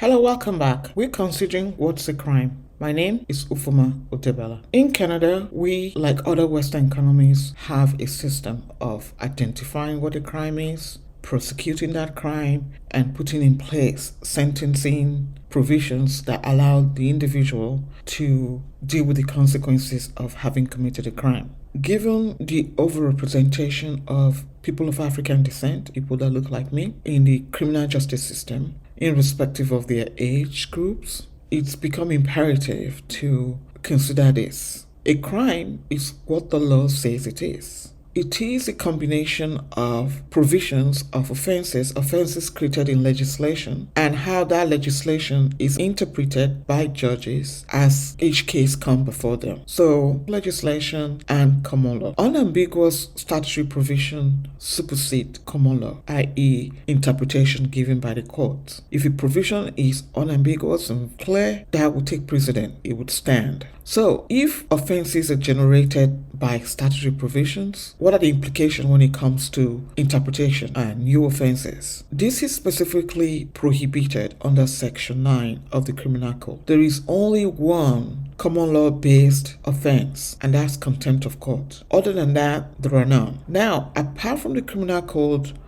Hello, welcome back. We're considering what's a crime. My name is Ufoma Odebela. In Canada, we, like other Western economies, have a system of identifying what a crime is, prosecuting that crime, and putting in place sentencing provisions that allow the individual to deal with the consequences of having committed a crime. Given the overrepresentation of people of African descent, people that look like me, in the criminal justice system, irrespective of their age groups, it's become imperative to consider this. A crime is what the law says it is. It is a combination of provisions of offenses created in legislation, and how that legislation is interpreted by judges as each case comes before them. So, legislation and common law. Unambiguous statutory provision supersede common law, i.e., interpretation given by the court. If a provision is unambiguous and clear, that would take precedent, it would stand. So, if offenses are generated by statutory provisions, what are the implications when it comes to interpretation and new offenses? This is specifically prohibited under Section 9 of the Criminal Code. There is only one common law based offense, and that's contempt of court. Other than that, there are none. Now, apart from the Criminal Code,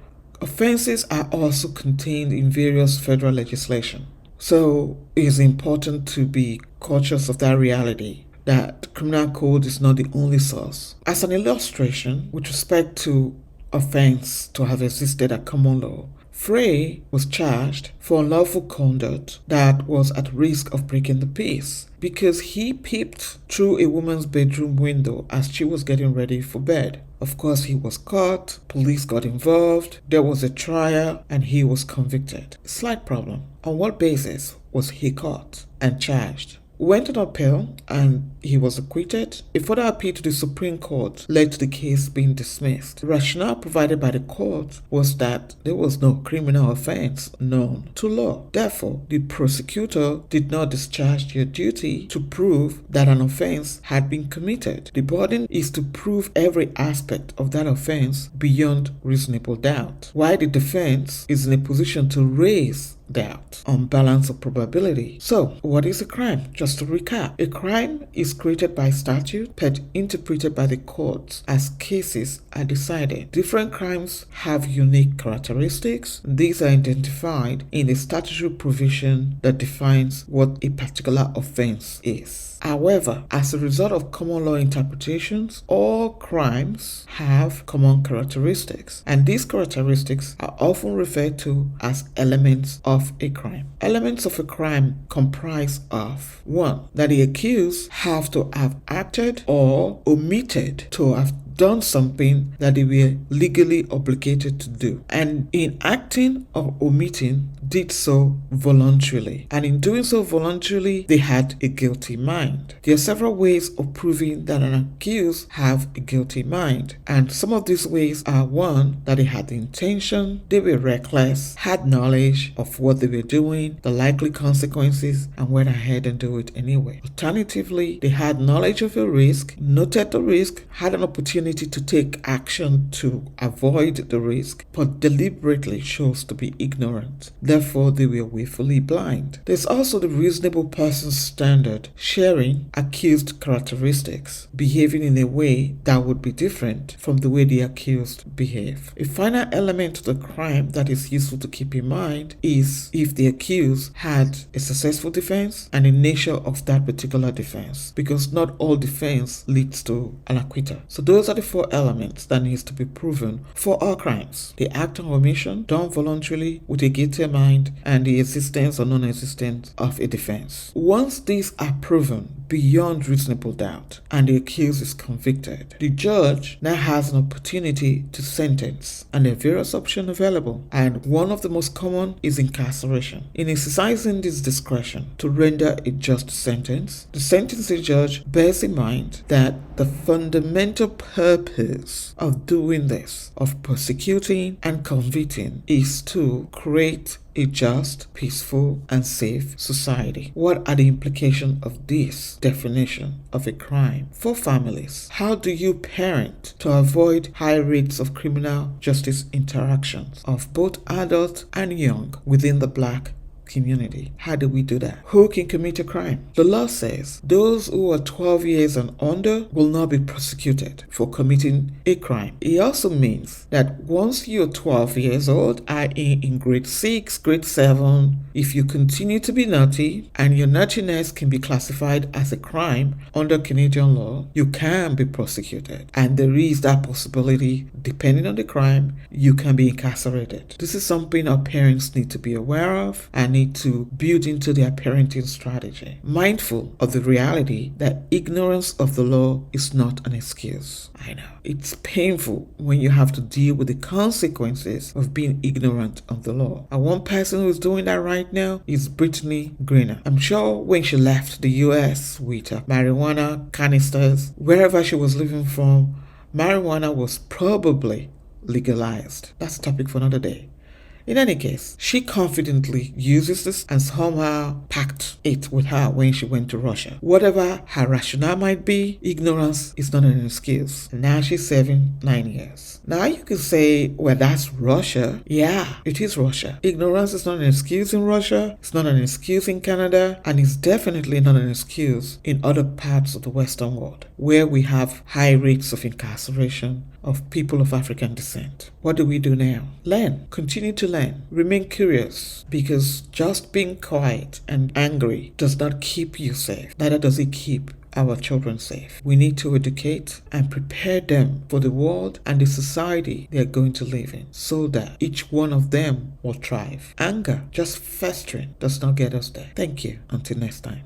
offenses are also contained in various federal legislation. So it is important to be conscious of that reality, that the criminal code is not the only source. As an illustration, with respect to offense to have existed at common law, Frey was charged for unlawful conduct that was at risk of breaking the peace because he peeped through a woman's bedroom window as she was getting ready for bed. Of course, he was caught, police got involved, there was a trial, and he was convicted. Slight problem. On what basis was he caught and charged? Went on appeal and he was acquitted. A further appeal to the Supreme Court led to the case being dismissed. The rationale provided by the court was that there was no criminal offense known to law. Therefore, the prosecutor did not discharge their duty to prove that an offense had been committed. The burden is to prove every aspect of that offense beyond reasonable doubt, while the defense is in a position to raise doubt on balance of probability. So, what is a crime? Just to recap, a crime is created by statute but interpreted by the courts as cases are decided. Different crimes have unique characteristics. These are identified in the statutory provision that defines what a particular offense is. However, as a result of common law interpretations, all crimes have common characteristics, and these characteristics are often referred to as elements of a crime. Elements of a crime comprise of 1. That the accused have to have acted or omitted to have done something that they were legally obligated to do, and in acting or omitting did so voluntarily, and in doing so voluntarily they had a guilty mind. There are several ways of proving that an accused have a guilty mind, and some of these ways are: 1. That they had the intention, they were reckless, had knowledge of what they were doing, the likely consequences, and went ahead and do it anyway. Alternatively, they had knowledge of a risk, noted the risk, had an opportunity to take action to avoid the risk, but deliberately chose to be ignorant. Therefore, they were willfully blind. There's also the reasonable person's standard, sharing accused characteristics, behaving in a way that would be different from the way the accused behave. A final element of the crime that is useful to keep in mind is if the accused had a successful defense and the nature of that particular defense, because not all defense leads to an acquittal. So those are the 4 elements that needs to be proven for all crimes: the act of omission done voluntarily with a guilty mind, and the existence or non-existence of a defense. Once these are proven beyond reasonable doubt and the accused is convicted, the judge now has an opportunity to sentence, and there are various options available, and one of the most common is incarceration. In exercising this discretion to render a just sentence, the sentencing judge bears in mind that the fundamental purpose of doing this, of prosecuting and convicting, is to create a just, peaceful, and safe society. What are the implications of this definition of a crime for families? How do you parent to avoid high rates of criminal justice interactions of both adult and young within the Black community. How do we do that? Who can commit a crime? The law says those who are 12 years and under will not be prosecuted for committing a crime. It also means that once you're 12 years old, i.e. in grade 6, grade 7, if you continue to be naughty and your naughtiness can be classified as a crime under Canadian law, you can be prosecuted. And there is that possibility, depending on the crime, you can be incarcerated. This is something our parents need to be aware of and need to build into their parenting strategy. Mindful of the reality that ignorance of the law is not an excuse. I know. It's painful when you have to deal with the consequences of being ignorant of the law. And one person who's doing that right now is Brittany Griner. I'm sure when she left the US with marijuana canisters, wherever she was living from, marijuana was probably legalized. That's a topic for another day. In any case, she confidently uses this and somehow packed it with her when she went to Russia. Whatever her rationale might be, ignorance is not an excuse. And now she's serving 9 years. Now you can say, well, that's Russia. Yeah, it is Russia. Ignorance is not an excuse in Russia. It's not an excuse in Canada. And it's definitely not an excuse in other parts of the Western world, where we have high rates of incarceration of people of African descent. What do we do now? Learn. Continue to learn. Remain curious, because just being quiet and angry does not keep you safe. Neither does it keep our children safe. We need to educate and prepare them for the world and the society they are going to live in, so that each one of them will thrive. Anger, just festering, does not get us there. Thank you. Until next time.